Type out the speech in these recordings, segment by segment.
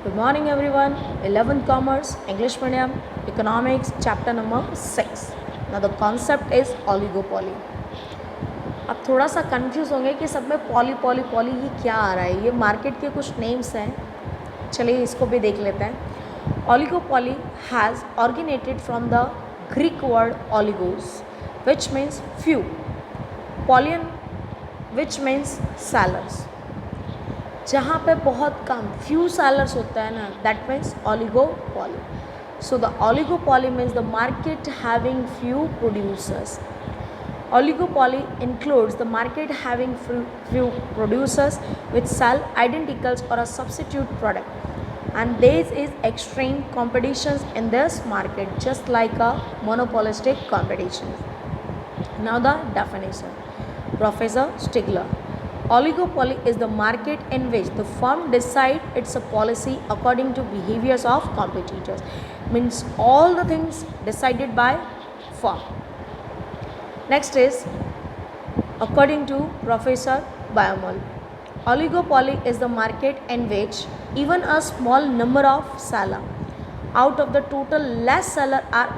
Good morning everyone. 11th Commerce, English Medium, Economics, chapter number 6. Now the concept is oligopoly. अब थोड़ा सा confuse होंगे कि सब में पॉली पॉली पॉली ये क्या आ रहा है. ये मार्केट के कुछ नेम्स हैं, चलिए इसको भी देख लेते हैं. Oligopoly has originated from the Greek word oligos, which means few, polyon, which means sellers. जहाँ पे बहुत कम फ्यू सेलर्स होता है ना, that means oligopoly. So the oligopoly means the market having few producers. Oligopoly includes the market having few producers which sell identicals or a substitute product, and there is extreme competitions in this market, just like a monopolistic competition. Now the definition. Professor Stigler. Oligopoly is the market in which the firm decides its policy according to behaviors of competitors. Means all the things decided by firm. Next is, according to Professor Biomol, oligopoly is the market in which even a small number of sellers out of the total less sellers are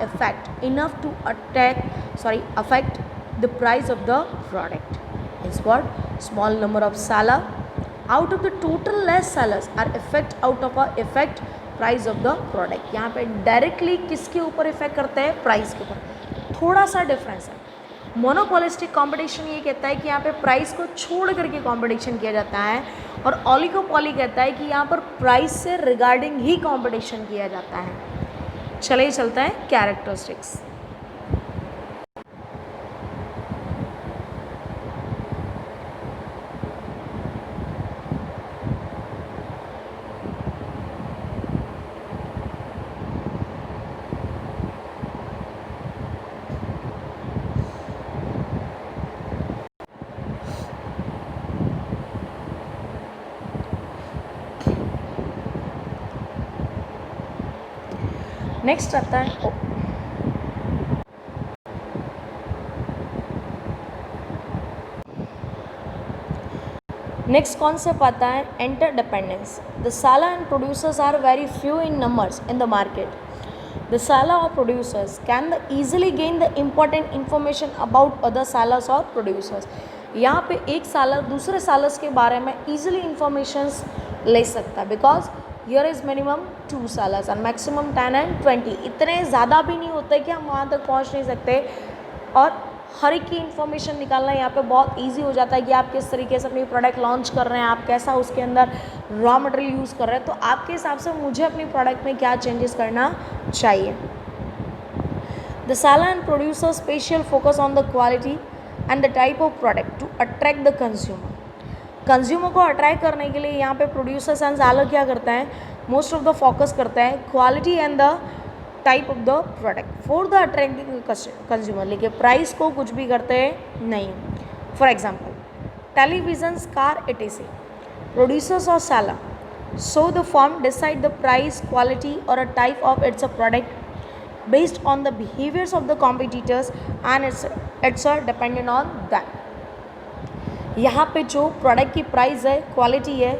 enough to affect the price of the product. Is what? Small number of sellers out of the total less sellers are affect price of the product. यहाँ पे directly किसके ऊपर effect करते हैं? Price के ऊपर. थोड़ा सा डिफरेंस है. मोनोपोलिस्टिक कंपटीशन ये कहता है कि यहाँ पे प्राइस को छोड़ करके कंपटीशन किया जाता है, और ऑलिगोपॉली कहता है कि यहाँ पर प्राइस से रिगार्डिंग ही कंपटीशन किया जाता है. चलिए चलता है कैरेक्टरिस्टिक्स. नेक्स्ट आता है नेक्स्ट कॉन्सेप्ट आता है interdependence. The seller and producers are very few in numbers in the market. The seller or producers can easily gain the important information about other sellers or producers. यहाँ पे एक seller दूसरे sellers के बारे में easily informations ले सकता है, because here is minimum 2 sellers and maximum 10 and 20. इतने ज़्यादा भी नहीं होते कि हम वहाँ तक पहुँच नहीं सकते, और हर एक की इन्फॉर्मेशन निकालना यहाँ पे बहुत इजी हो जाता है कि आप किस तरीके से अपनी प्रोडक्ट लॉन्च कर रहे हैं, आप कैसा उसके अंदर रॉ मटेरियल यूज़ कर रहे हैं, तो आपके हिसाब से मुझे अपनी प्रोडक्ट में क्या चेंजेस करना चाहिए. The seller and producer special focus on the quality and the type of product to attract the consumer. Consumer को अट्रैक्ट करने के लिए यहाँ पे प्रोड्यूसर्स एंड सेलर क्या करता है? मोस्ट ऑफ द फोकस करता है quality and the type of the product for the attracting consumer, लेकिन प्राइस को कुछ भी करते नहीं. For example, television, car, etc. Producers और seller, so the firm decide the price, quality और a type of its a product based on the behaviours of the competitors and it's dependent on that. यहाँ पे जो product की price है, quality है,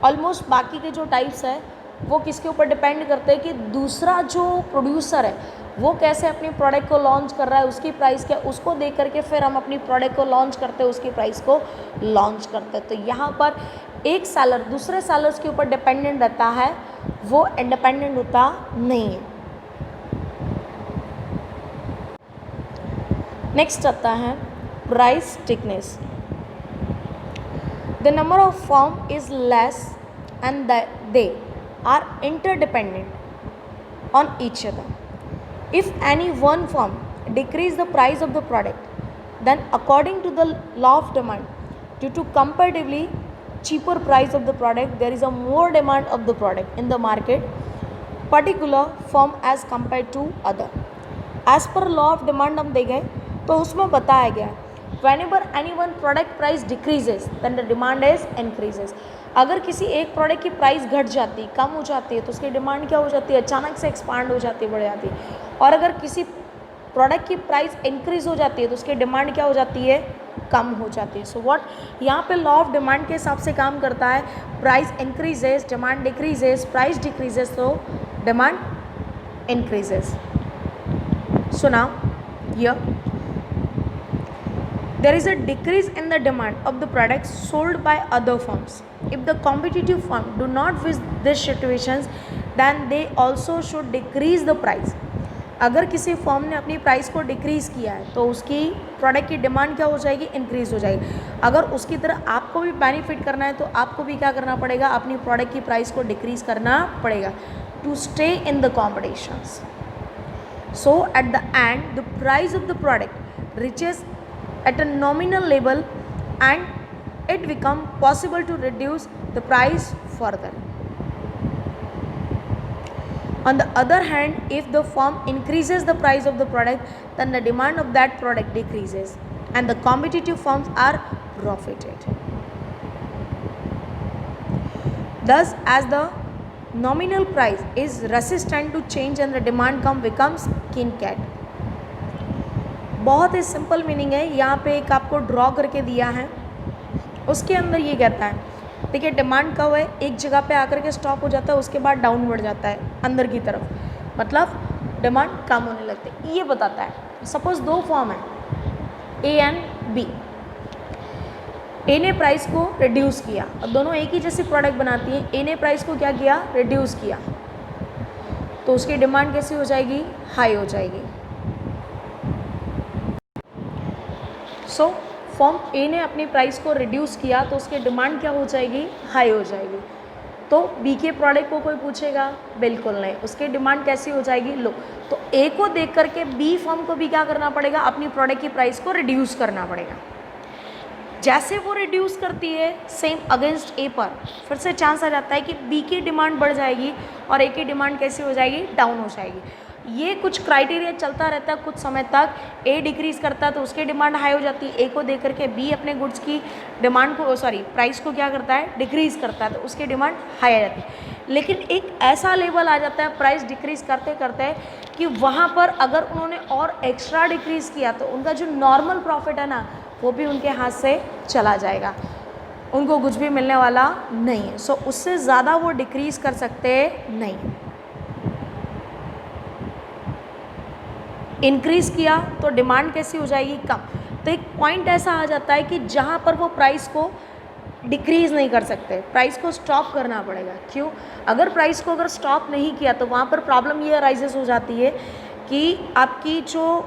almost बाकी के जो टाइप्स है वो किसके ऊपर डिपेंड करते हैं कि दूसरा जो प्रोड्यूसर है वो कैसे अपनी प्रोडक्ट को लॉन्च कर रहा है, उसकी प्राइस क्या, उसको देख करके फिर हम अपनी प्रोडक्ट को लॉन्च करते हैं, उसकी प्राइस को लॉन्च करते हैं. तो यहाँ पर एक सेलर दूसरे सेलर्स के ऊपर डिपेंडेंट रहता है, वो इंडिपेंडेंट होता नहीं है. नेक्स्ट आता है price stickiness. The number of firm is less and they are interdependent on each other. If any one firm decrease the price of the product, then according to the law of demand, due to comparatively cheaper price of the product, there is a more demand of the product in the market, particular firm as compared to other. As per law of demand हम देखें तो उसमें बताया गया है whenever any one product price decreases then the demand is increases. अगर किसी एक प्रोडक्ट की प्राइस घट जाती, कम हो जाती है, तो उसकी डिमांड क्या हो जाती है? अचानक से एक्सपांड हो जाती है, बढ़ जाती है. और अगर किसी प्रोडक्ट की प्राइस इंक्रीज हो जाती है तो उसकी डिमांड क्या हो जाती है, कम हो जाती है। सो व्हाट यहाँ पे लॉ ऑफ डिमांड के हिसाब से काम करता है, price increases demand decreases, price decreases तो demand increases. So now here there is a decrease in the demand of the products sold by other firms. If the competitive firm do not wish these situations, then they also should decrease the price. अगर किसी firm ने अपनी price को decrease किया है तो उसकी product की डिमांड क्या हो जाएगी, इंक्रीज़ हो जाएगी। अगर उसकी तरह आपको भी बेनिफिट करना है तो आपको भी क्या करना पड़ेगा, अपनी प्रोडक्ट की प्राइस को डिक्रीज़ करना पड़ेगा to stay in the competitions. So at the end the price of the product reaches at a nominal level and it become possible to reduce the price further. On the other hand, if the firm increases the price of the product, then the demand of that product decreases and the competitive firms are profited. Thus, as the nominal price is resistant to change and the demand becomes king cat. बहुत ही simple meaning है, यहाँ पे एक आपको draw करके दिया है, उसके अंदर ये कहता है, देखिए डिमांड कब है, एक जगह पे आकर के स्टॉप हो जाता है, उसके बाद डाउन बढ़ जाता है अंदर की तरफ, मतलब डिमांड कम होने लगती है, ये बताता है। सपोज दो फॉर्म है ए एंड बी, ए ने प्राइस को रिड्यूस किया और दोनों एक ही जैसी प्रोडक्ट बनाती हैं, ए ने प्राइस को क्या किया, रिड्यूस किया, तो उसकी डिमांड कैसी हो जाएगी, हाई हो जाएगी। सो फर्म ए ने अपनी प्राइस को रिड्यूस किया तो उसकी डिमांड क्या हो जाएगी, हाई हो जाएगी। तो बी के प्रोडक्ट को कोई पूछेगा, बिल्कुल नहीं, उसकी डिमांड कैसी हो जाएगी, लो। तो ए को देख करके बी फर्म को भी क्या करना पड़ेगा, अपनी प्रोडक्ट की प्राइस को रिड्यूस करना पड़ेगा। जैसे वो रिड्यूस करती है सेम अगेंस्ट ए पर, फिर से चांस आ जाता है कि बी की डिमांड बढ़ जाएगी और ए की डिमांड कैसी हो जाएगी, डाउन हो जाएगी। ये कुछ क्राइटेरिया चलता रहता है कुछ समय तक, ए डिक्रीज़ करता है तो उसकी डिमांड हाई हो जाती है, ए को देख करके बी अपने गुड्स की डिमांड को प्राइस को क्या करता है, डिक्रीज़ करता है तो उसकी डिमांड हाई आ जाती है। लेकिन एक ऐसा लेवल आ जाता है प्राइस डिक्रीज़ करते करते कि वहाँ पर अगर उन्होंने और एक्स्ट्रा डिक्रीज़ किया तो उनका जो नॉर्मल प्रॉफिट है ना, वो भी उनके हाथ से चला जाएगा, उनको कुछ भी मिलने वाला नहीं है। सो उससे ज़्यादा वो डिक्रीज़ कर सकते नहीं। इंक्रीज़ किया तो डिमांड कैसी हो जाएगी, कम। तो एक पॉइंट ऐसा आ जाता है कि जहाँ पर वो प्राइस को डिक्रीज़ नहीं कर सकते, प्राइस को स्टॉप करना पड़ेगा। क्यों, अगर प्राइस को अगर स्टॉप नहीं किया तो वहाँ पर प्रॉब्लम ये अराइजेस हो जाती है कि आपकी जो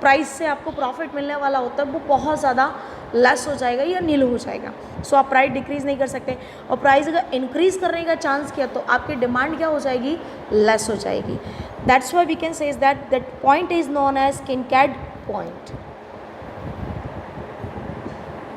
प्राइस से आपको प्रॉफिट मिलने वाला होता है वो बहुत ज़्यादा लेस हो जाएगा या नील हो जाएगा। सो आप प्राइस डिक्रीज़ नहीं कर सकते, और प्राइस अगर इंक्रीज़ करने का चांस किया तो आपकी डिमांड क्या हो जाएगी, लेस हो जाएगी। That's why we can say that point is known as kin cat point.